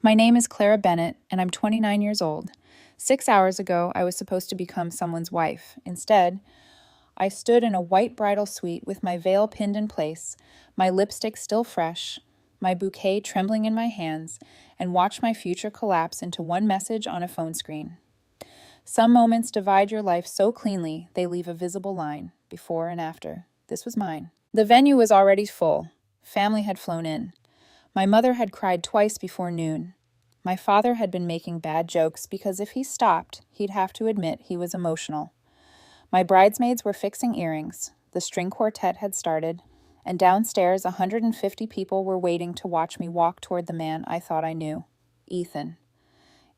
My name is Clara Bennett, and I'm 29 years old. 6 hours ago, I was supposed to become someone's wife. Instead, I stood in a white bridal suite with my veil pinned in place, my lipstick still fresh, my bouquet trembling in my hands, and watched my future collapse into one message on a phone screen. Some moments divide your life so cleanly they leave a visible line, before and after. This was mine. The venue was already full. Family had flown in. My mother had cried twice before noon. My father had been making bad jokes because if he stopped, he'd have to admit he was emotional. My bridesmaids were fixing earrings. The string quartet had started, and downstairs 150 people were waiting to watch me walk toward the man I thought I knew, Ethan.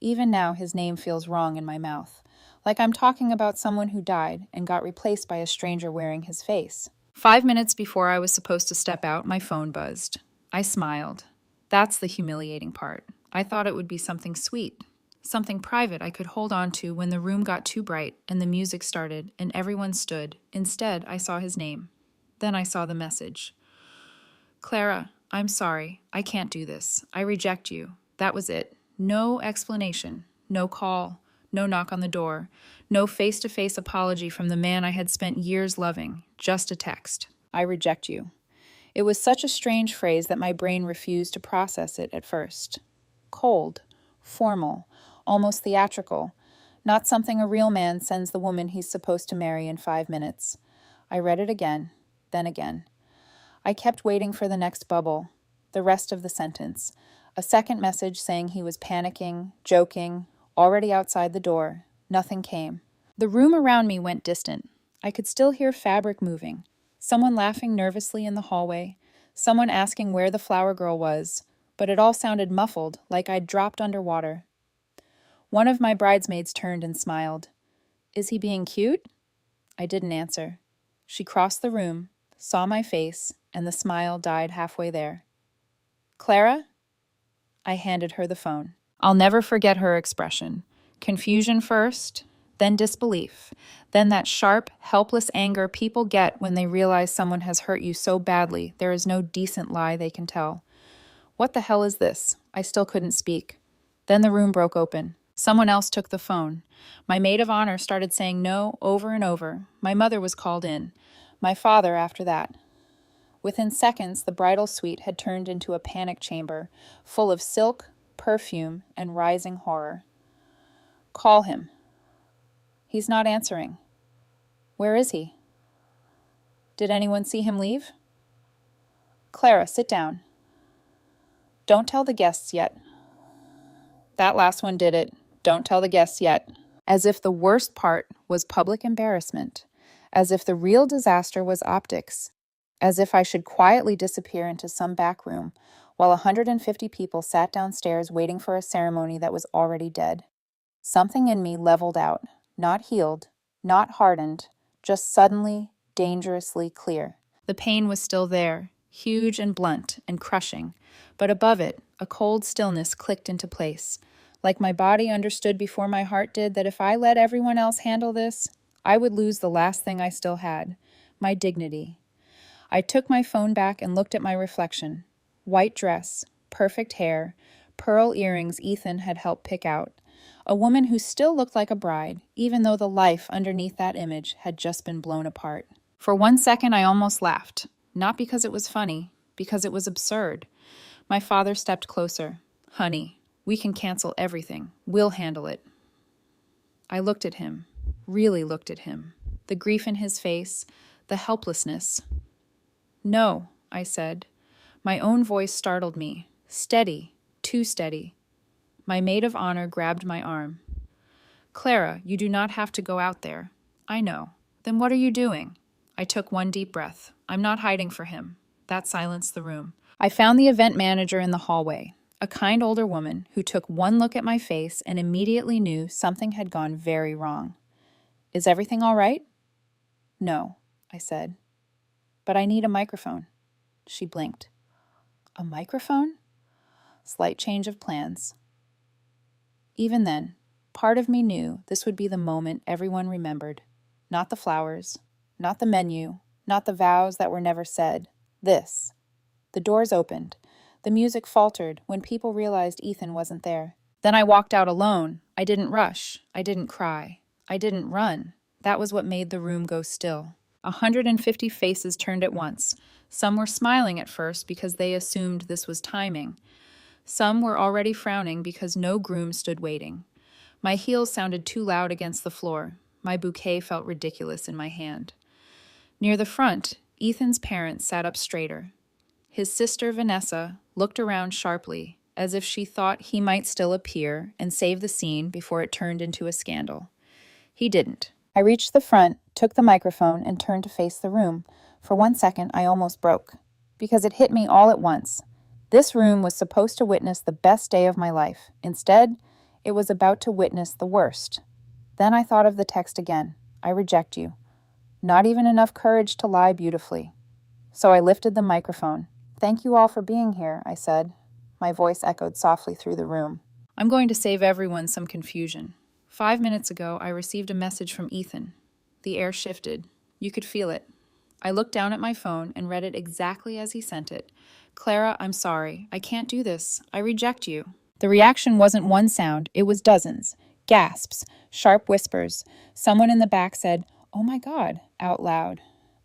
Even now, his name feels wrong in my mouth, like I'm talking about someone who died and got replaced by a stranger wearing his face. 5 minutes before I was supposed to step out, my phone buzzed. I smiled. That's the humiliating part. I thought it would be something sweet, something private I could hold on to when the room got too bright and the music started and everyone stood. Instead, I saw his name. Then I saw the message. Clara, I'm sorry. I can't do this. I reject you. That was it. No explanation. No call. No knock on the door. No face-to-face apology from the man I had spent years loving. Just a text. I reject you. It was such a strange phrase that my brain refused to process it at first. Cold, formal, almost theatrical, not something a real man sends the woman he's supposed to marry in 5 minutes. I read it again, then again. I kept waiting for the next bubble, the rest of the sentence, a second message saying he was panicking, joking, already outside the door. Nothing came. The room around me went distant. I could still hear fabric moving, someone laughing nervously in the hallway, someone asking where the flower girl was, but it all sounded muffled, like I'd dropped underwater. One of my bridesmaids turned and smiled. Is he being cute? I didn't answer. She crossed the room, saw my face, and the smile died halfway there. Clara? I handed her the phone. I'll never forget her expression. Confusion first, then disbelief, then that sharp, helpless anger people get when they realize someone has hurt you so badly there is no decent lie they can tell. What the hell is this? I still couldn't speak. Then the room broke open. Someone else took the phone. My maid of honor started saying no over and over. My mother was called in. My father after that. Within seconds, the bridal suite had turned into a panic chamber, full of silk, perfume, and rising horror. Call him. He's not answering. Where is he? Did anyone see him leave? Clara, sit down. Don't tell the guests yet. That last one did it. Don't tell the guests yet. As if the worst part was public embarrassment. As if the real disaster was optics. As if I should quietly disappear into some back room while 150 people sat downstairs waiting for a ceremony that was already dead. Something in me leveled out, not healed, not hardened, just suddenly, dangerously clear. The pain was still there, huge and blunt and crushing, but above it, a cold stillness clicked into place, like my body understood before my heart did that if I let everyone else handle this, I would lose the last thing I still had, my dignity. I took my phone back and looked at my reflection. White dress, perfect hair, pearl earrings Ethan had helped pick out. A woman who still looked like a bride, even though the life underneath that image had just been blown apart. For 1 second, I almost laughed. Not because it was funny, because it was absurd. My father stepped closer. Honey, we can cancel everything. We'll handle it. I looked at him, really looked at him. The grief in his face, the helplessness. No, I said. My own voice startled me. Steady, too steady. My maid of honor grabbed my arm. Clara, you do not have to go out there. I know. Then what are you doing? I took one deep breath. I'm not hiding for him. That silenced the room. I found the event manager in the hallway, a kind older woman who took one look at my face and immediately knew something had gone very wrong. Is everything all right? No, I said. But I need a microphone. She blinked. A microphone? Slight change of plans. Even then, part of me knew this would be the moment everyone remembered. Not the flowers, not the menu, not the vows that were never said. This. The doors opened. The music faltered when people realized Ethan wasn't there. Then I walked out alone. I didn't rush. I didn't cry. I didn't run. That was what made the room go still. 150 faces turned at once. Some were smiling at first because they assumed this was timing. Some were already frowning because no groom stood waiting. My heels sounded too loud against the floor. My bouquet felt ridiculous in my hand. Near the front, Ethan's parents sat up straighter. His sister, Vanessa, looked around sharply, as if she thought he might still appear and save the scene before it turned into a scandal. He didn't. I reached the front, took the microphone, and turned to face the room. For 1 second, I almost broke, because it hit me all at once. This room was supposed to witness the best day of my life. Instead, it was about to witness the worst. Then I thought of the text again. I reject you. Not even enough courage to lie beautifully. So I lifted the microphone. Thank you all for being here, I said. My voice echoed softly through the room. I'm going to save everyone some confusion. 5 minutes ago, I received a message from Ethan. The air shifted. You could feel it. I looked down at my phone and read it exactly as he sent it. Clara, I'm sorry. I can't do this. I reject you. The reaction wasn't one sound. It was dozens. Gasps, sharp whispers. Someone in the back said, "Oh my God," out loud.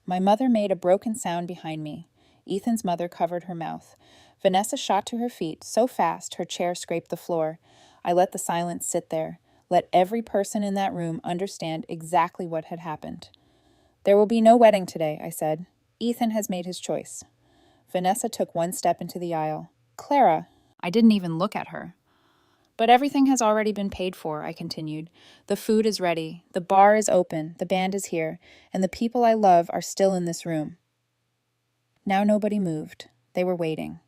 My mother made a broken sound behind me. Ethan's mother covered her mouth. Vanessa shot to her feet so fast her chair scraped the floor. I let the silence sit there. Let every person in that room understand exactly what had happened. There will be no wedding today, I said. Ethan has made his choice. Vanessa took one step into the aisle. Clara. I didn't even look at her. But everything has already been paid for, I continued. The food is ready, the bar is open, the band is here, and the people I love are still in this room. Now nobody moved. They were waiting.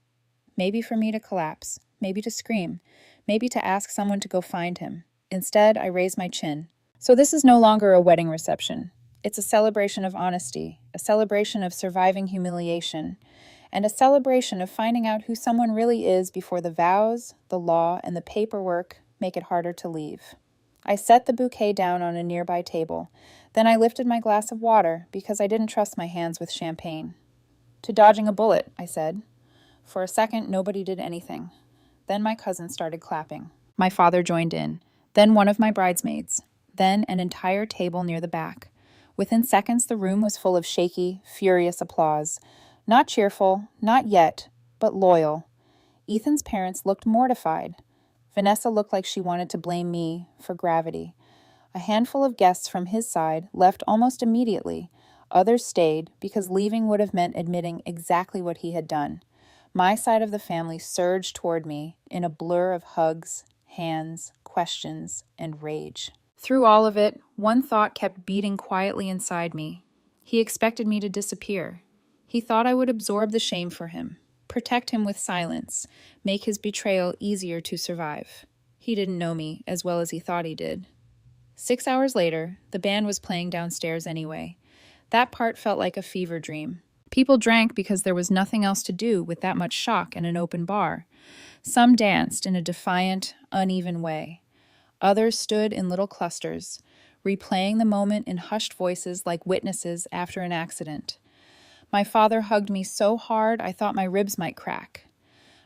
Maybe for me to collapse, maybe to scream, maybe to ask someone to go find him. Instead, I raised my chin. So this is no longer a wedding reception. It's a celebration of honesty, a celebration of surviving humiliation, and a celebration of finding out who someone really is before the vows, the law, and the paperwork make it harder to leave. I set the bouquet down on a nearby table. Then I lifted my glass of water because I didn't trust my hands with champagne. To dodging a bullet, I said. For a second, nobody did anything. Then my cousin started clapping. My father joined in. Then one of my bridesmaids. Then an entire table near the back. Within seconds, the room was full of shaky, furious applause. Not cheerful, not yet, but loyal. Ethan's parents looked mortified. Vanessa looked like she wanted to blame me for gravity. A handful of guests from his side left almost immediately. Others stayed because leaving would have meant admitting exactly what he had done. My side of the family surged toward me in a blur of hugs, hands, questions, and rage. Through all of it, one thought kept beating quietly inside me. He expected me to disappear. He thought I would absorb the shame for him, protect him with silence, make his betrayal easier to survive. He didn't know me as well as he thought he did. 6 hours later, the band was playing downstairs anyway. That part felt like a fever dream. People drank because there was nothing else to do with that much shock in an open bar. Some danced in a defiant, uneven way. Others stood in little clusters, replaying the moment in hushed voices like witnesses after an accident. My father hugged me so hard I thought my ribs might crack.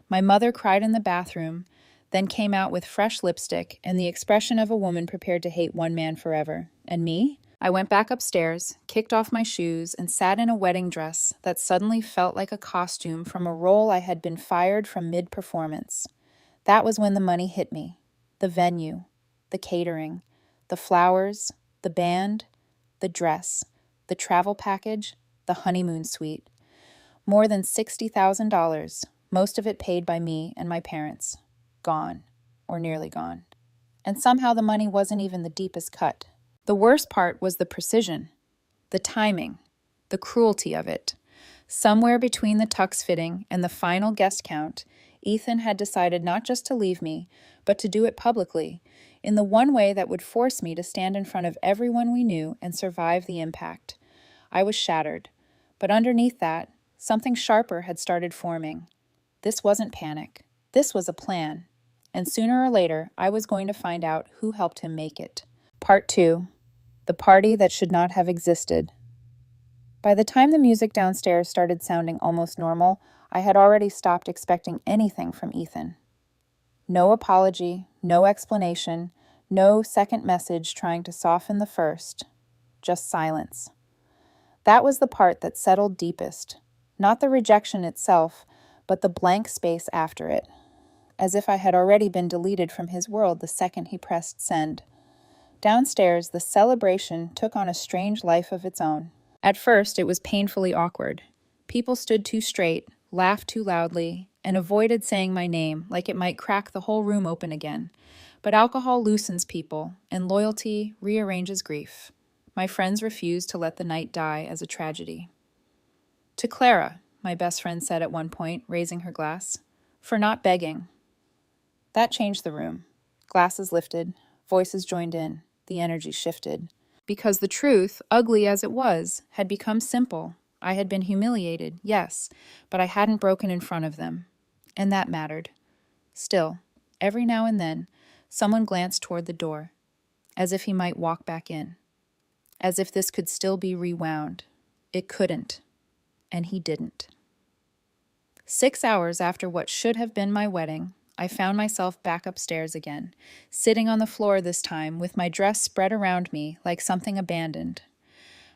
My mother cried in the bathroom, then came out with fresh lipstick and the expression of a woman prepared to hate one man forever. And me? I went back upstairs, kicked off my shoes, and sat in a wedding dress that suddenly felt like a costume from a role I had been fired from mid-performance. That was when the money hit me. The venue, the catering, the flowers, the band, the dress, the travel package, the honeymoon suite. More than $60,000, most of it paid by me and my parents. Gone, or nearly gone. And somehow the money wasn't even the deepest cut. The worst part was the precision, the timing, the cruelty of it. Somewhere between the tux fitting and the final guest count, Ethan had decided not just to leave me, but to do it publicly, in the one way that would force me to stand in front of everyone we knew and survive the impact. I was shattered, but underneath that, something sharper had started forming. This wasn't panic. This was a plan. And sooner or later, I was going to find out who helped him make it. Part 2. The party that should not have existed. By the time the music downstairs started sounding almost normal, I had already stopped expecting anything from Ethan. No apology, no explanation, no second message trying to soften the first, just silence. That was the part that settled deepest, not the rejection itself, but the blank space after it, as if I had already been deleted from his world the second he pressed send. Downstairs, the celebration took on a strange life of its own. At first, it was painfully awkward. People stood too straight, laughed too loudly, and avoided saying my name like it might crack the whole room open again. But alcohol loosens people, and loyalty rearranges grief. My friends refused to let the night die as a tragedy. "To Clara," my best friend said at one point, raising her glass, "for not begging." That changed the room. Glasses lifted, voices joined in, the energy shifted. Because the truth, ugly as it was, had become simple. I had been humiliated, yes, but I hadn't broken in front of them. And that mattered. Still, every now and then, someone glanced toward the door, as if he might walk back in. As if this could still be rewound. It couldn't. And he didn't. 6 hours after what should have been my wedding, I found myself back upstairs again, sitting on the floor this time with my dress spread around me like something abandoned.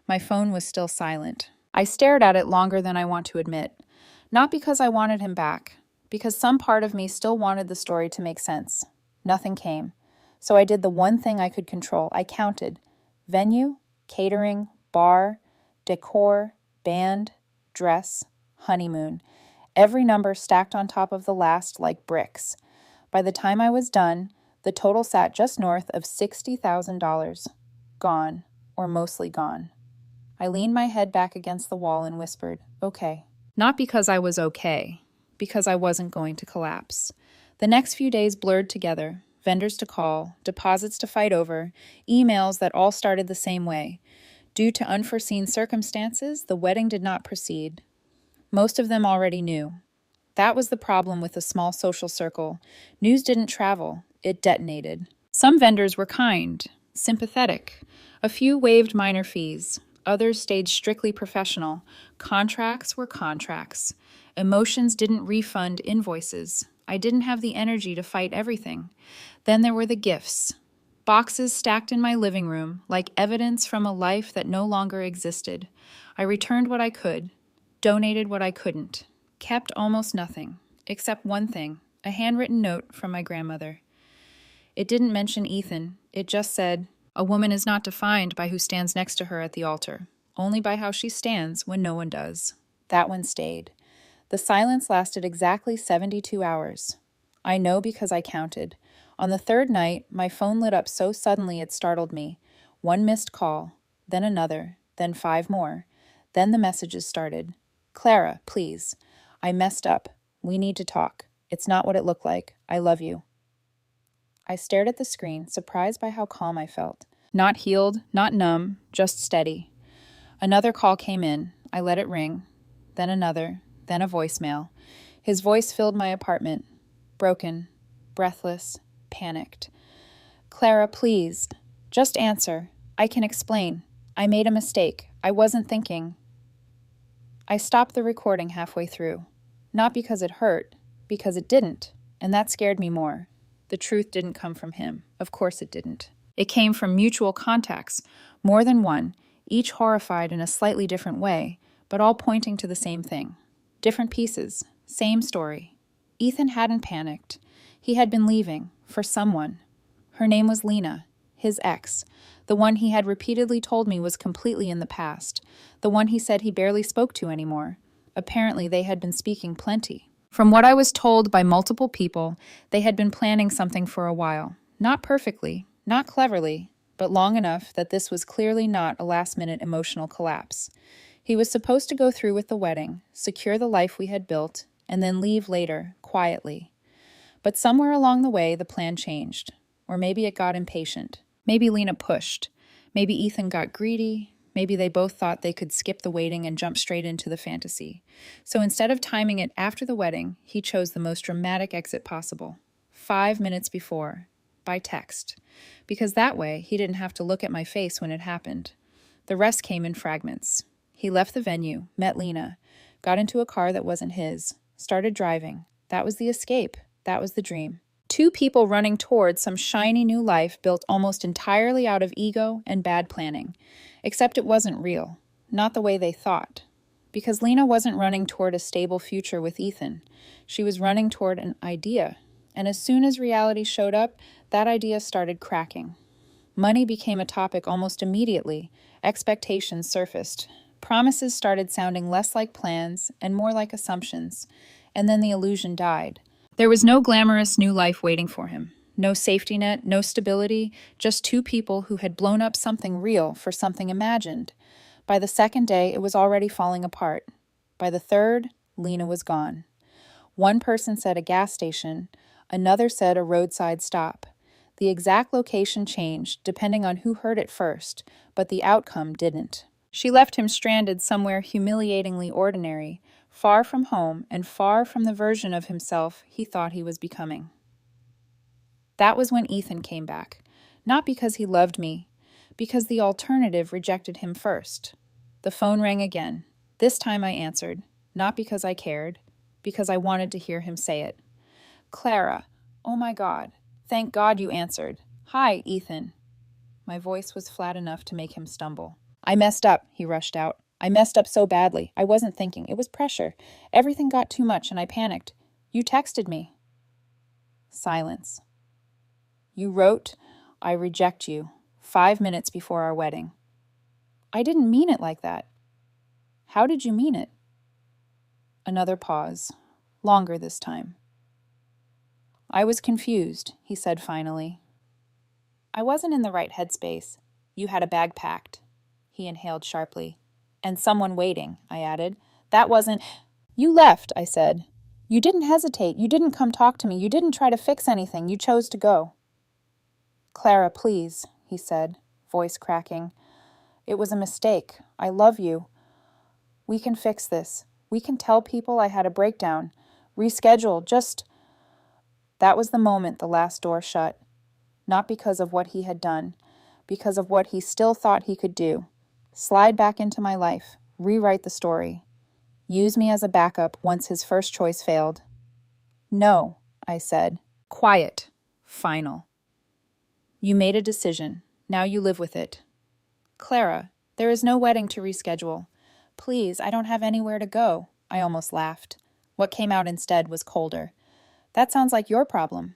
My phone was still silent. I stared at it longer than I want to admit, not because I wanted him back, because some part of me still wanted the story to make sense. Nothing came. So I did the one thing I could control. I counted. Venue, catering, bar, decor, band, dress, honeymoon. Every number stacked on top of the last like bricks. By the time I was done, the total sat just north of $60,000. Gone, or mostly gone. I leaned my head back against the wall and whispered, "Okay." Not because I was okay, because I wasn't going to collapse. The next few days blurred together, vendors to call, deposits to fight over, emails that all started the same way. Due to unforeseen circumstances, the wedding did not proceed. Most of them already knew. That was the problem with a small social circle. News didn't travel, it detonated. Some vendors were kind, sympathetic. A few waived minor fees. Others stayed strictly professional. Contracts were contracts. Emotions didn't refund invoices. I didn't have the energy to fight everything. Then there were the gifts. Boxes stacked in my living room, like evidence from a life that no longer existed. I returned what I could, donated what I couldn't, kept almost nothing, except one thing, a handwritten note from my grandmother. It didn't mention Ethan. It just said, "A woman is not defined by who stands next to her at the altar, only by how she stands when no one does." That one stayed. The silence lasted exactly 72 hours. I know because I counted. On the third night, my phone lit up so suddenly it startled me. One missed call, then another, then 5 more. Then the messages started. "Clara, please. I messed up. We need to talk. It's not what it looked like. I love you." I stared at the screen, surprised by how calm I felt. Not healed, not numb, just steady. Another call came in. I let it ring. Then another, then a voicemail. His voice filled my apartment. Broken, breathless, panicked. "Clara, please. Just answer. I can explain. I made a mistake. I wasn't thinking." I stopped the recording halfway through. Not because it hurt, because it didn't, and that scared me more. The truth didn't come from him. Of course it didn't. It came from mutual contacts, more than one, each horrified in a slightly different way, but all pointing to the same thing. Different pieces, same story. Ethan hadn't panicked. He had been leaving, for someone. Her name was Lena, his ex, the one he had repeatedly told me was completely in the past, the one he said he barely spoke to anymore. Apparently they had been speaking plenty. From what I was told by multiple people, they had been planning something for a while. Not perfectly, not cleverly, but long enough that this was clearly not a last-minute emotional collapse. He was supposed to go through with the wedding, secure the life we had built, and then leave later, quietly. But somewhere along the way, the plan changed. Or maybe it got impatient. Maybe Lena pushed. Maybe Ethan got greedy. Maybe they both thought they could skip the waiting and jump straight into the fantasy. So instead of timing it after the wedding, he chose the most dramatic exit possible. 5 minutes before, by text. Because that way, he didn't have to look at my face when it happened. The rest came in fragments. He left the venue, met Lena, got into a car that wasn't his, started driving. That was the escape. That was the dream. Two people running towards some shiny new life built almost entirely out of ego and bad planning. Except it wasn't real. Not the way they thought. Because Lena wasn't running toward a stable future with Ethan. She was running toward an idea. And as soon as reality showed up, that idea started cracking. Money became a topic almost immediately. Expectations surfaced. Promises started sounding less like plans and more like assumptions. And then the illusion died. There was no glamorous new life waiting for him. No safety net, no stability, just two people who had blown up something real for something imagined. By the second day, it was already falling apart. By the third, Lena was gone. One person said a gas station, another said a roadside stop. The exact location changed depending on who heard it first, but the outcome didn't. She left him stranded somewhere humiliatingly ordinary, far from home and far from the version of himself he thought he was becoming. That was when Ethan came back. Not because he loved me, because the alternative rejected him first. The phone rang again. This time I answered, not because I cared, because I wanted to hear him say it. Clara, oh my God, thank God you answered. Hi, Ethan. My voice was flat enough to make him stumble. I messed up, he rushed out. I messed up so badly. I wasn't thinking. It was pressure. Everything got too much and I panicked. You texted me. Silence. You wrote, I reject you, 5 minutes before our wedding. I didn't mean it like that. How did you mean it? Another pause, longer this time. I was confused, he said finally. I wasn't in the right headspace. You had a bag packed. He inhaled sharply. And someone waiting, I added. That wasn't... You left, I said. You didn't hesitate. You didn't come talk to me. You didn't try to fix anything. You chose to go. Clara, please, he said, voice cracking. It was a mistake. I love you. We can fix this. We can tell people I had a breakdown. Reschedule, just... That was the moment the last door shut. Not because of what he had done, because of what he still thought he could do. Slide back into my life, rewrite the story. Use me as a backup once his first choice failed. No, I said. Quiet. Final. You made a decision. Now you live with it. Clara, there is no wedding to reschedule. Please, I don't have anywhere to go. I almost laughed. What came out instead was colder. That sounds like your problem.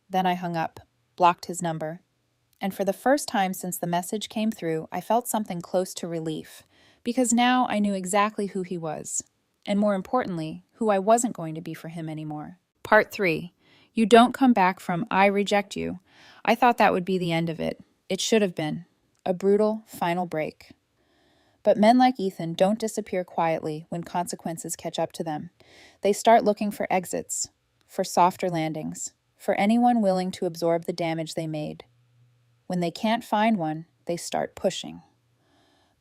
Then I hung up, blocked his number. And for the first time since the message came through, I felt something close to relief. Because now I knew exactly who he was. And more importantly, who I wasn't going to be for him anymore. Part 3. You don't come back from I reject you. I thought that would be the end of it. It should have been. A brutal, final break. But men like Ethan don't disappear quietly when consequences catch up to them. They start looking for exits, for softer landings, for anyone willing to absorb the damage they made. When they can't find one, they start pushing.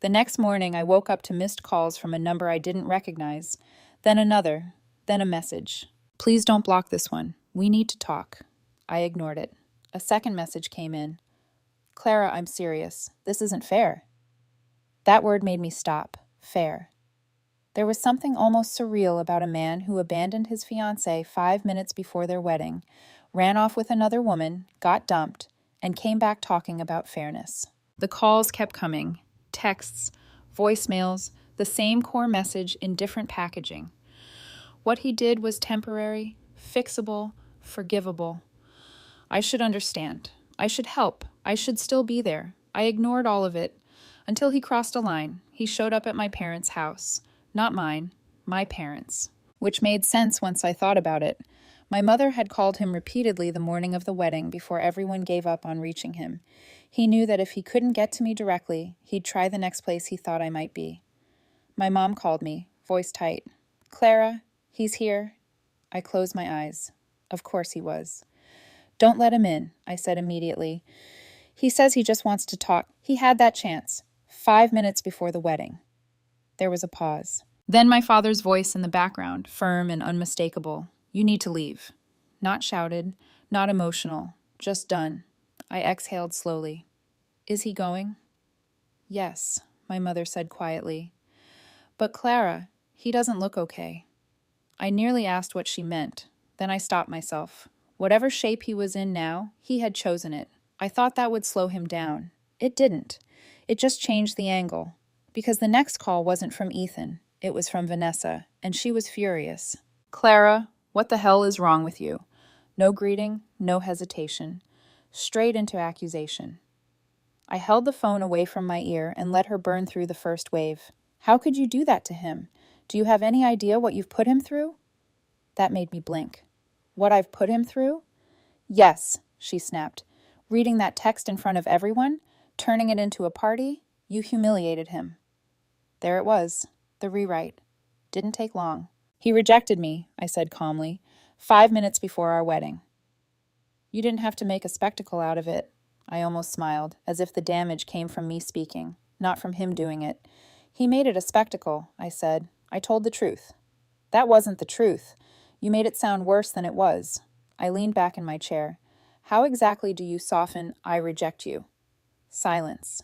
The next morning, I woke up to missed calls from a number I didn't recognize, then another, then a message. Please don't block this one. We need to talk. I ignored it. A second message came in. Clara, I'm serious. This isn't fair. That word made me stop. Fair. There was something almost surreal about a man who abandoned his fiancé 5 minutes before their wedding, ran off with another woman, got dumped, and came back talking about fairness. The calls kept coming. Texts, voicemails, the same core message in different packaging. What he did was temporary, fixable, forgivable. I should understand. I should help. I should still be there. I ignored all of it. Until he crossed a line. He showed up at my parents' house. Not mine, my parents'. Which made sense once I thought about it. My mother had called him repeatedly the morning of the wedding before everyone gave up on reaching him. He knew that if he couldn't get to me directly, he'd try the next place he thought I might be. My mom called me, voice tight. Clara, he's here. I closed my eyes. Of course he was. Don't let him in, I said immediately. He says he just wants to talk. He had that chance. 5 minutes before the wedding. There was a pause. Then my father's voice in the background, firm and unmistakable. You need to leave. Not shouted, not emotional, just done. I exhaled slowly. Is he going? Yes, my mother said quietly. But Clara, he doesn't look okay. I nearly asked what she meant. Then I stopped myself. Whatever shape he was in now, he had chosen it. I thought that would slow him down. It didn't. It just changed the angle. Because the next call wasn't from Ethan. It was from Vanessa, and she was furious. "Clara, what the hell is wrong with you?" No greeting, no hesitation. Straight into accusation. I held the phone away from my ear and let her burn through the first wave. "How could you do that to him? Do you have any idea what you've put him through?" That made me blink. "What I've put him through?" "Yes," she snapped. "Reading that text in front of everyone? Turning it into a party? You humiliated him." There it was, the rewrite. Didn't take long. "He rejected me," I said calmly, 5 minutes before our wedding. "You didn't have to make a spectacle out of it." I almost smiled, as if the damage came from me speaking, not from him doing it. "He made it a spectacle," I said. "I told the truth." "That wasn't the truth. You made it sound worse than it was." I leaned back in my chair. "How exactly do you soften 'I reject you'?" Silence.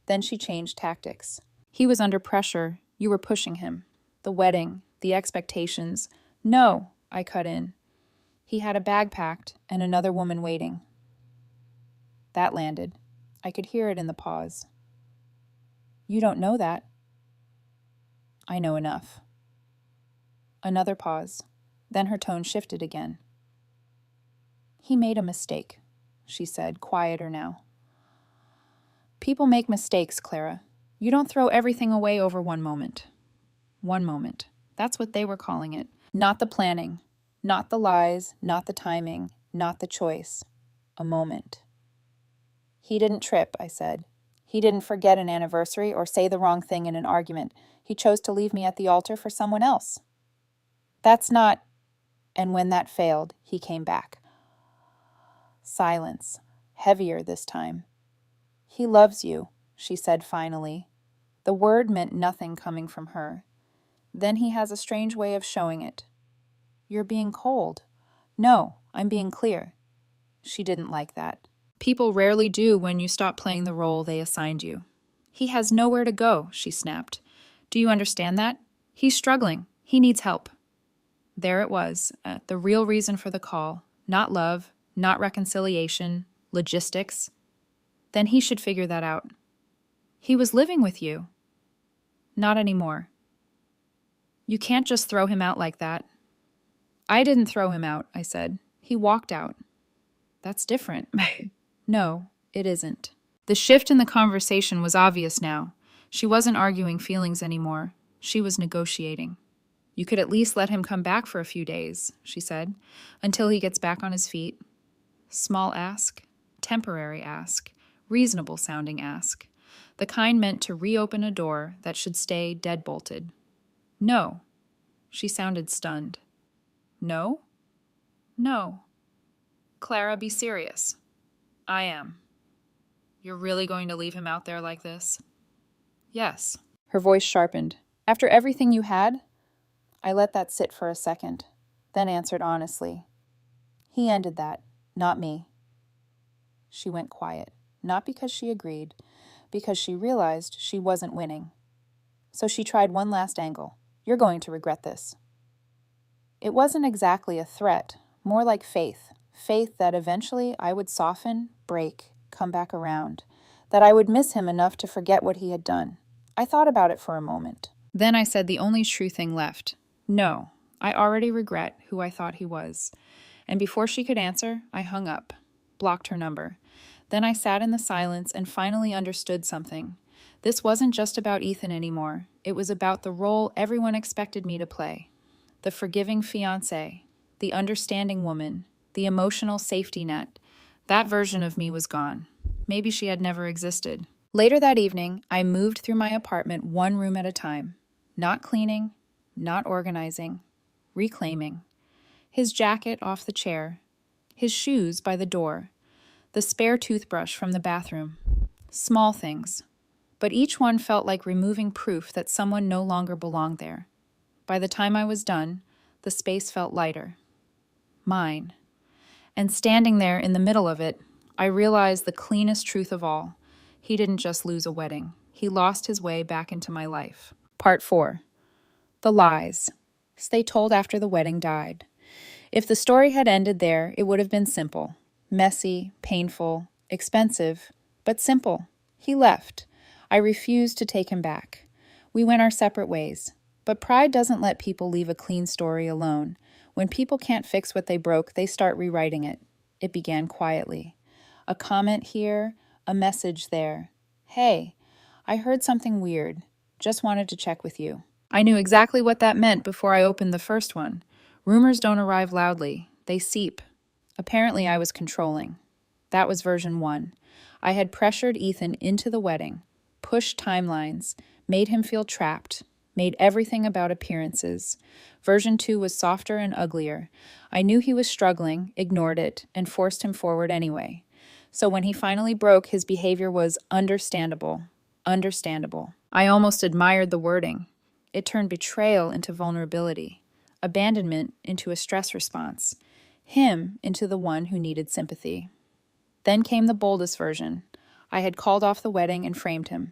Then she changed tactics. "He was under pressure. You were pushing him. The wedding, the expectations." "No," I cut in. "He had a bag packed and another woman waiting." That landed. I could hear it in the pause. "You don't know that." "I know enough." Another pause. Then her tone shifted again. "He made a mistake," she said, quieter now. "People make mistakes, Clara. You don't throw everything away over one moment." One moment. That's what they were calling it. Not the planning, not the lies, not the timing, not the choice. A moment. "He didn't trip," I said. "He didn't forget an anniversary or say the wrong thing in an argument. He chose to leave me at the altar for someone else." "That's not—" And when that failed, he came back. Silence. Heavier this time. "He loves you," she said finally. The word meant nothing coming from her. "Then he has a strange way of showing it." "You're being cold." "No, I'm being clear." She didn't like that. "People rarely do when you stop playing the role they assigned you." "He has nowhere to go," she snapped. "Do you understand that? He's struggling. He needs help." There it was, the real reason for the call. Not love, not reconciliation, logistics. Then he should figure that out. "He was living with you." "Not anymore." "You can't just throw him out like that." "I didn't throw him out," I said. "He walked out." "That's different." "No, it isn't." The shift in the conversation was obvious now. She wasn't arguing feelings anymore. She was negotiating. "You could at least let him come back for a few days," she said, "until he gets back on his feet." Small ask, temporary ask, reasonable sounding ask. The kind meant to reopen a door that should stay deadbolted. "No." She sounded stunned. "No?" "No." "Clara, be serious." "I am." "You're really going to leave him out there like this?" "Yes." Her voice sharpened. "After everything you had?" I let that sit for a second, then answered honestly. "He ended that, not me." She went quiet, not because she agreed, because she realized she wasn't winning. So she tried one last angle. "You're going to regret this." It wasn't exactly a threat, more like faith. Faith that eventually I would soften, break, come back around. That I would miss him enough to forget what he had done. I thought about it for a moment. Then I said the only true thing left. "No, I already regret who I thought he was." And before she could answer, I hung up, blocked her number. Then I sat in the silence and finally understood something. This wasn't just about Ethan anymore. It was about the role everyone expected me to play. The forgiving fiancé, the understanding woman, the emotional safety net. That version of me was gone. Maybe she had never existed. Later that evening, I moved through my apartment one room at a time. Not cleaning, not organizing, reclaiming. His jacket off the chair, his shoes by the door, the spare toothbrush from the bathroom. Small things, but each one felt like removing proof that someone no longer belonged there. By the time I was done, the space felt lighter. Mine. And standing there in the middle of it, I realized the cleanest truth of all. He didn't just lose a wedding. He lost his way back into my life. Part 4. The lies. They told after the wedding died. If the story had ended there, it would have been simple. Messy, painful, expensive, but simple. He left. I refused to take him back. We went our separate ways. But pride doesn't let people leave a clean story alone. When people can't fix what they broke, they start rewriting it. It began quietly. A comment here, a message there. Hey, I heard something weird. Just wanted to check with you. I knew exactly what that meant before I opened the first one. Rumors don't arrive loudly. They seep. Apparently, I was controlling. That was version 1. I had pressured Ethan into the wedding, pushed timelines, made him feel trapped, made everything about appearances. Version 2 was softer and uglier. I knew he was struggling, ignored it, and forced him forward anyway. So when he finally broke, his behavior was understandable. Understandable. I almost admired the wording. It turned betrayal into vulnerability, abandonment into a stress response, him into the one who needed sympathy. Then came the boldest version. I had called off the wedding and framed him.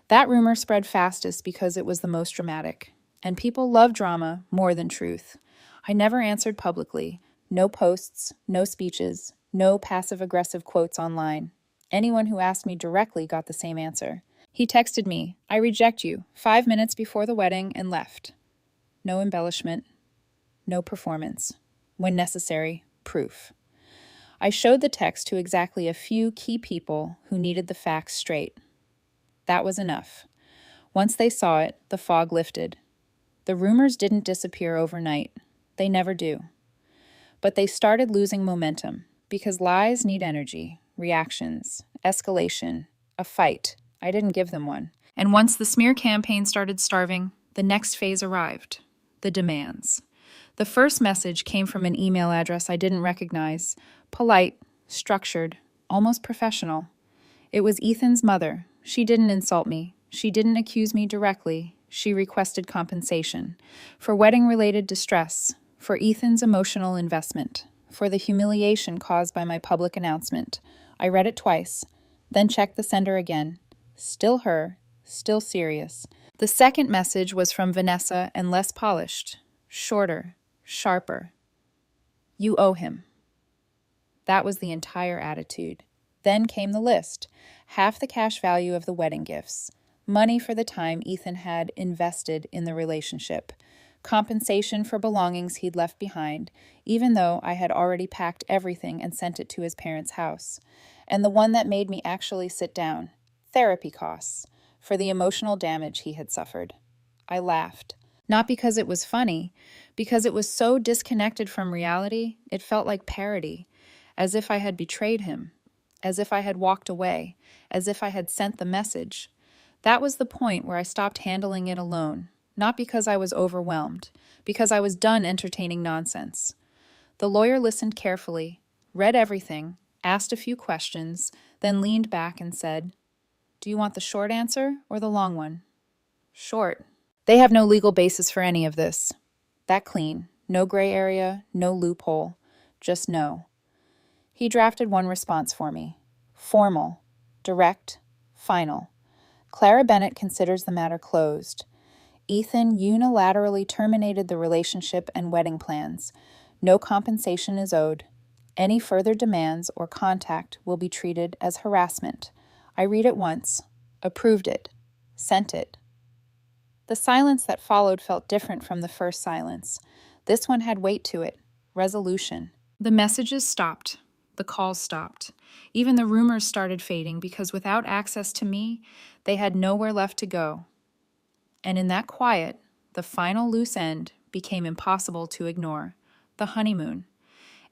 That rumor spread fastest because it was the most dramatic. And people love drama more than truth. I never answered publicly. No posts, no speeches, no passive-aggressive quotes online. Anyone who asked me directly got the same answer. He texted me, "I reject you," 5 minutes before the wedding and left. No embellishment, no performance. When necessary, proof. I showed the text to exactly a few key people who needed the facts straight. That was enough. Once they saw it, the fog lifted. The rumors didn't disappear overnight. They never do. But they started losing momentum, because lies need energy, reactions, escalation, a fight. I didn't give them one. And once the smear campaign started starving, the next phase arrived. The demands. The first message came from an email address I didn't recognize. Polite, structured, almost professional. It was Ethan's mother. She didn't insult me. She didn't accuse me directly. She requested compensation. For wedding-related distress. For Ethan's emotional investment. For the humiliation caused by my public announcement. I read it twice, then checked the sender again. Still her, still serious. The second message was from Vanessa and less polished. Shorter, sharper. You owe him. That was the entire attitude. Then came the list. Half the cash value of the wedding gifts. Money for the time Ethan had invested in the relationship. Compensation for belongings he'd left behind, even though I had already packed everything and sent it to his parents' house. And the one that made me actually sit down. Therapy costs. For the emotional damage he had suffered. I laughed. Not because it was funny, because it was so disconnected from reality, it felt like parody. As if I had betrayed him. As if I had walked away. As if I had sent the message. That was the point where I stopped handling it alone. Not because I was overwhelmed. Because I was done entertaining nonsense. The lawyer listened carefully, read everything, asked a few questions, then leaned back and said, "Do you want the short answer or the long one?" Short. They have no legal basis for any of this. That clean. No gray area, no loophole. Just no. He drafted one response for me. Formal, direct, final. Clara Bennett considers the matter closed. Ethan unilaterally terminated the relationship and wedding plans. No compensation is owed. Any further demands or contact will be treated as harassment. I read it once, approved it, sent it. The silence that followed felt different from the first silence. This one had weight to it, resolution. The messages stopped. The calls stopped. Even the rumors started fading because without access to me, they had nowhere left to go. And in that quiet, the final loose end became impossible to ignore. The honeymoon.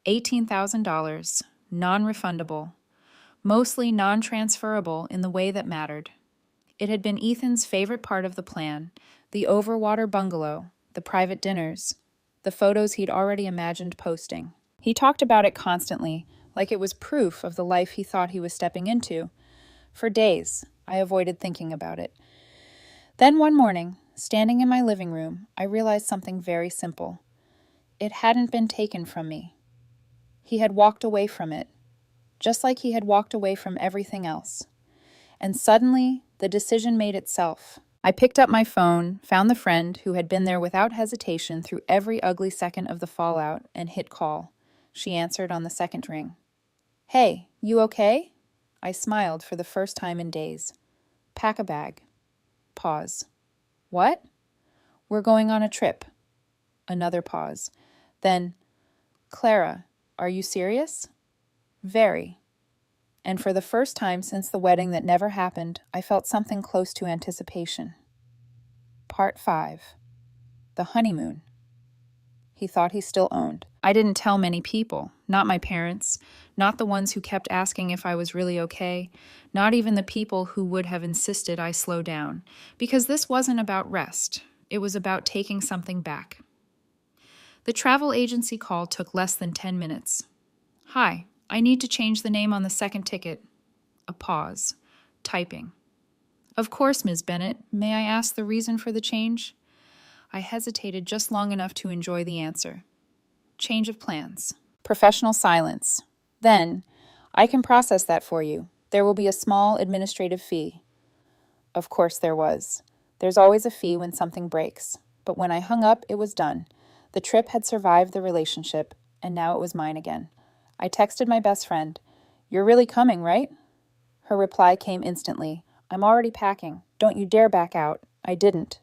$18,000, non-refundable, mostly non-transferable in the way that mattered. It had been Ethan's favorite part of the plan, the overwater bungalow, the private dinners, the photos he'd already imagined posting. He talked about it constantly, like it was proof of the life he thought he was stepping into. For days, I avoided thinking about it. Then one morning, standing in my living room, I realized something very simple. It hadn't been taken from me. He had walked away from it, just like he had walked away from everything else. And suddenly, the decision made itself. I picked up my phone, found the friend who had been there without hesitation through every ugly second of the fallout, and hit call. She answered on the second ring. Hey, you okay? I smiled for the first time in days. Pack a bag. Pause. What? We're going on a trip. Another pause. Then, Clara, are you serious? Very. And for the first time since the wedding that never happened, I felt something close to anticipation. Part 5. The honeymoon. He thought he still owned. I didn't tell many people, not my parents, not the ones who kept asking if I was really okay, not even the people who would have insisted I slow down, because this wasn't about rest. It was about taking something back. The travel agency call took less than 10 minutes. Hi, I need to change the name on the second ticket. A pause. Typing. Of course, Ms. Bennett. May I ask the reason for the change? I hesitated just long enough to enjoy the answer. Change of plans. Professional silence. Then, I can process that for you. There will be a small administrative fee. Of course there was. There's always a fee when something breaks. But when I hung up, it was done. The trip had survived the relationship, and now it was mine again. I texted my best friend. You're really coming, right? Her reply came instantly. I'm already packing. Don't you dare back out. I didn't.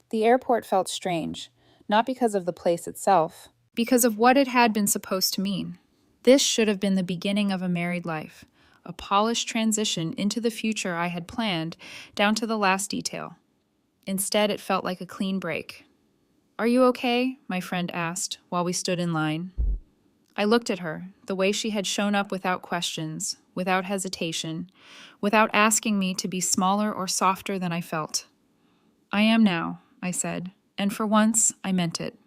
The airport felt strange, not because of the place itself, because of what it had been supposed to mean. This should have been the beginning of a married life, a polished transition into the future I had planned, down to the last detail. Instead, it felt like a clean break. Are you okay? My friend asked while we stood in line. I looked at her, the way she had shown up without questions, without hesitation, without asking me to be smaller or softer than I felt. I am now, I said, and for once, I meant it.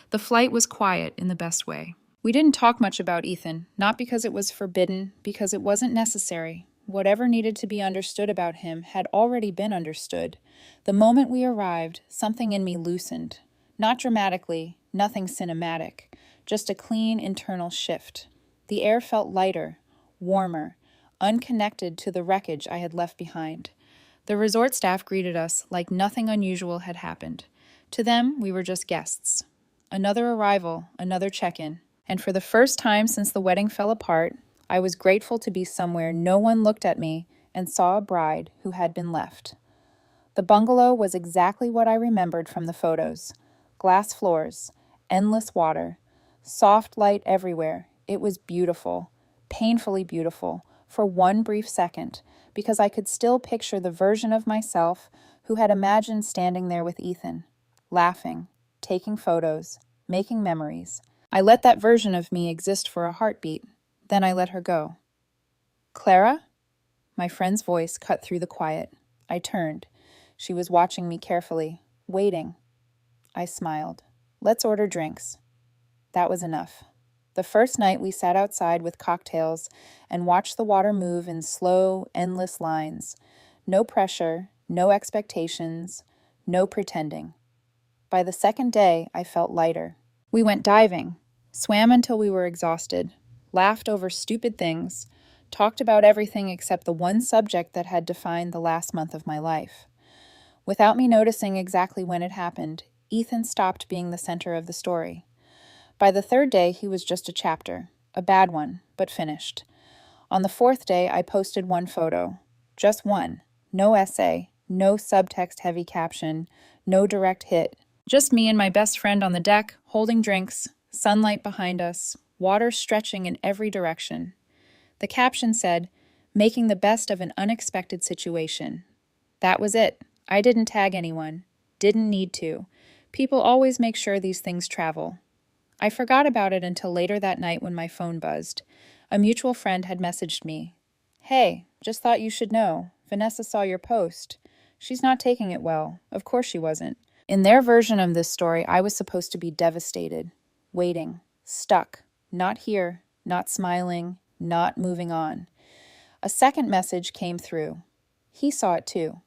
The flight was quiet in the best way. We didn't talk much about Ethan, not because it was forbidden, because it wasn't necessary. Whatever needed to be understood about him had already been understood. The moment we arrived, something in me loosened. Not dramatically, nothing cinematic, just a clean internal shift. The air felt lighter, warmer, unconnected to the wreckage I had left behind. The resort staff greeted us like nothing unusual had happened. To them, we were just guests. Another arrival, another check-in. And for the first time since the wedding fell apart, I was grateful to be somewhere no one looked at me and saw a bride who had been left. The bungalow was exactly what I remembered from the photos. Glass floors, endless water, soft light everywhere. It was beautiful, painfully beautiful, for one brief second, because I could still picture the version of myself who had imagined standing there with Ethan, laughing, taking photos, making memories. I let that version of me exist for a heartbeat. Then I let her go. Clara? My friend's voice cut through the quiet. I turned. She was watching me carefully, waiting. I smiled. Let's order drinks. That was enough. The first night we sat outside with cocktails and watched the water move in slow, endless lines. No pressure, no expectations, no pretending. By the second day, I felt lighter. We went diving, swam until we were exhausted, laughed over stupid things, talked about everything except the one subject that had defined the last month of my life. Without me noticing exactly when it happened, Ethan stopped being the center of the story. By the third day, he was just a chapter, a bad one, but finished. On the fourth day, I posted one photo. Just one. No essay, no subtext-heavy caption, no direct hit. Just me and my best friend on the deck, holding drinks, sunlight behind us, water stretching in every direction. The caption said, "Making the best of an unexpected situation." That was it. I didn't tag anyone. Didn't need to. People always make sure these things travel. I forgot about it until later that night when my phone buzzed. A mutual friend had messaged me. Hey, just thought you should know. Vanessa saw your post. She's not taking it well. Of course she wasn't. In their version of this story, I was supposed to be devastated, waiting, stuck, not here, not smiling, not moving on. A second message came through. He saw it too.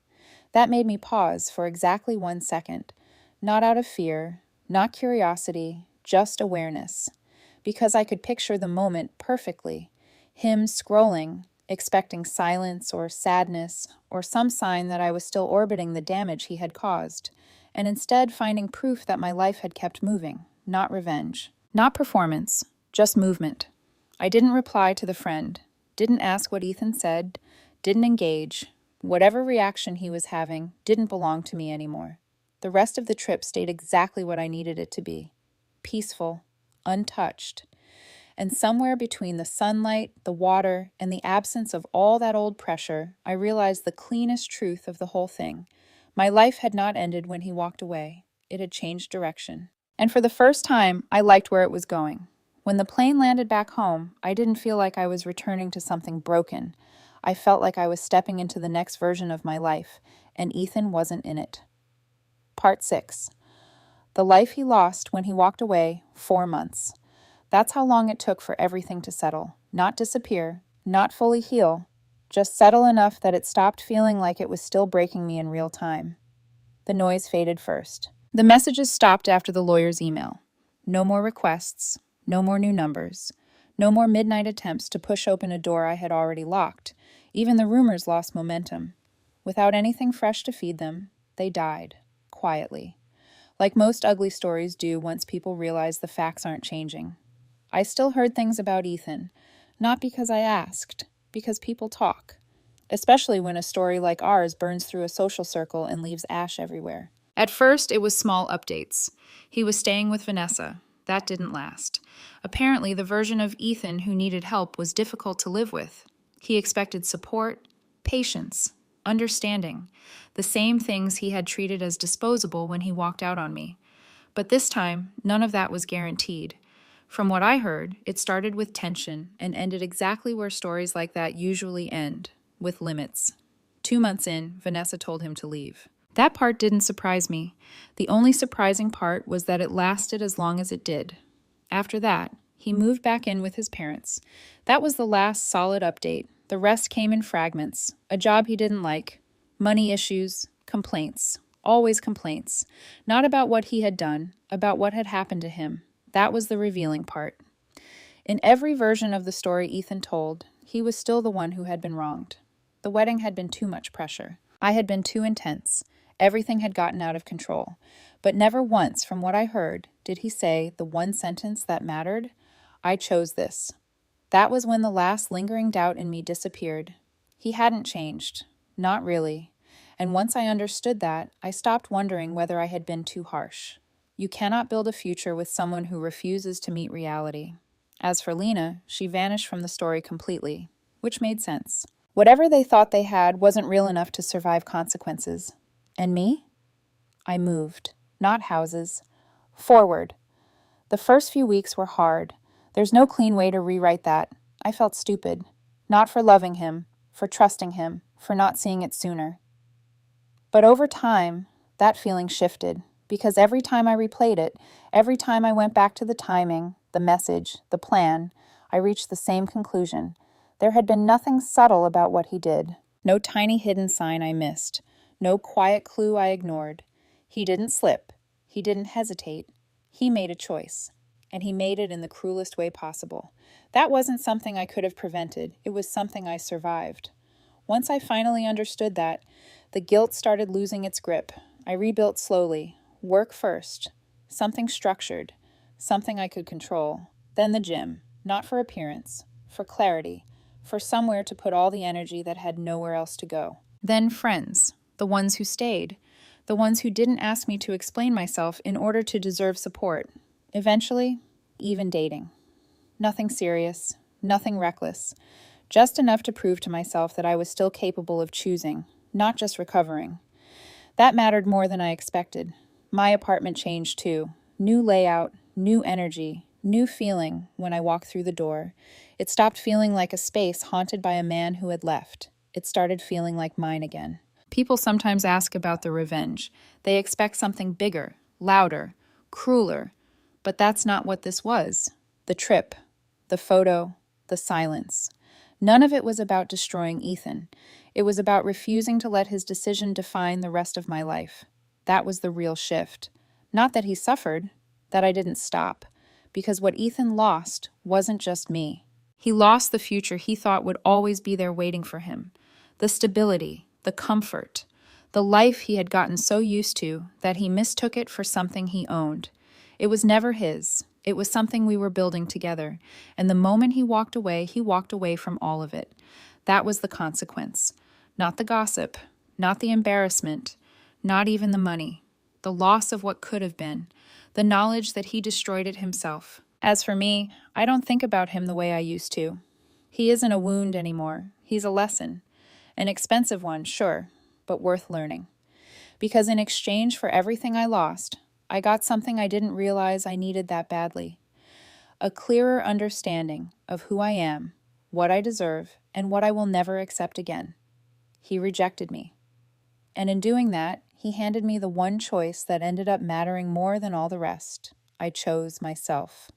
That made me pause for exactly 1 second. Not out of fear, not curiosity, just awareness. Because I could picture the moment perfectly. Him scrolling, expecting silence or sadness or some sign that I was still orbiting the damage he had caused, and instead finding proof that my life had kept moving, not revenge, not performance, just movement. I didn't reply to the friend, didn't ask what Ethan said, didn't engage. Whatever reaction he was having didn't belong to me anymore. The rest of the trip stayed exactly what I needed it to be: peaceful, untouched. And somewhere between the sunlight, the water, and the absence of all that old pressure, I realized the cleanest truth of the whole thing. My life had not ended when he walked away. It had changed direction. And for the first time, I liked where it was going. When the plane landed back home, I didn't feel like I was returning to something broken. I felt like I was stepping into the next version of my life, and Ethan wasn't in it. Part 6. The life he lost when he walked away, 4 months. That's how long it took for everything to settle. Not disappear, not fully heal, just settle enough that it stopped feeling like it was still breaking me in real time. The noise faded first. The messages stopped after the lawyer's email. No more requests, no more new numbers, no more midnight attempts to push open a door I had already locked. Even the rumors lost momentum. Without anything fresh to feed them, they died, quietly. Like most ugly stories do once people realize the facts aren't changing. I still heard things about Ethan, not because I asked, because people talk. Especially when a story like ours burns through a social circle and leaves ash everywhere. At first, it was small updates. He was staying with Vanessa. That didn't last. Apparently, the version of Ethan who needed help was difficult to live with. He expected support, patience, understanding, the same things he had treated as disposable when he walked out on me. But this time, none of that was guaranteed. From what I heard, it started with tension and ended exactly where stories like that usually end, with limits. 2 months in, Vanessa told him to leave. That part didn't surprise me. The only surprising part was that it lasted as long as it did. After that, he moved back in with his parents. That was the last solid update. The rest came in fragments. A job he didn't like, money issues, complaints. Always complaints. Not about what he had done, about what had happened to him. That was the revealing part. In every version of the story Ethan told, he was still the one who had been wronged. The wedding had been too much pressure. I had been too intense. Everything had gotten out of control. But never once, from what I heard, did he say the one sentence that mattered: I chose this. That was when the last lingering doubt in me disappeared. He hadn't changed. Not really. And once I understood that, I stopped wondering whether I had been too harsh. You cannot build a future with someone who refuses to meet reality. As for Lena, she vanished from the story completely, which made sense. Whatever they thought they had wasn't real enough to survive consequences. And me? I moved. Not houses. Forward. The first few weeks were hard. There's no clean way to rewrite that. I felt stupid. Not for loving him, for trusting him, for not seeing it sooner. But over time, that feeling shifted, because every time I replayed it, every time I went back to the timing, the message, the plan, I reached the same conclusion. There had been nothing subtle about what he did. No tiny hidden sign I missed. No quiet clue I ignored. He didn't slip. He didn't hesitate. He made a choice. And he made it in the cruelest way possible. That wasn't something I could have prevented. It was something I survived. Once I finally understood that, the guilt started losing its grip. I rebuilt slowly. Work first. Something structured. Something I could control. Then the gym. Not for appearance. For clarity. For somewhere to put all the energy that had nowhere else to go. Then friends. The ones who stayed. The ones who didn't ask me to explain myself in order to deserve support. Eventually, even dating. Nothing serious. Nothing reckless. Just enough to prove to myself that I was still capable of choosing, not just recovering. That mattered more than I expected. My apartment changed too. New layout, new energy, new feeling when I walked through the door. It stopped feeling like a space haunted by a man who had left. It started feeling like mine again. People sometimes ask about the revenge. They expect something bigger, louder, crueler. But that's not what this was. The trip, the photo, the silence. None of it was about destroying Ethan. It was about refusing to let his decision define the rest of my life. That was the real shift. Not that he suffered, that I didn't stop. Because what Ethan lost wasn't just me. He lost the future he thought would always be there waiting for him, the stability, the comfort, the life he had gotten so used to that he mistook it for something he owned. It was never his. It was something we were building together, and the moment he walked away from all of it. That was the consequence. Not the gossip, not the embarrassment, not even the money. The loss of what could have been, the knowledge that he destroyed it himself. As for me, I don't think about him the way I used to. He isn't a wound anymore. He's a lesson. An expensive one, sure, but worth learning. Because in exchange for everything I lost, I got something I didn't realize I needed that badly. A clearer understanding of who I am, what I deserve, and what I will never accept again. He rejected me. And in doing that, he handed me the one choice that ended up mattering more than all the rest. I chose myself.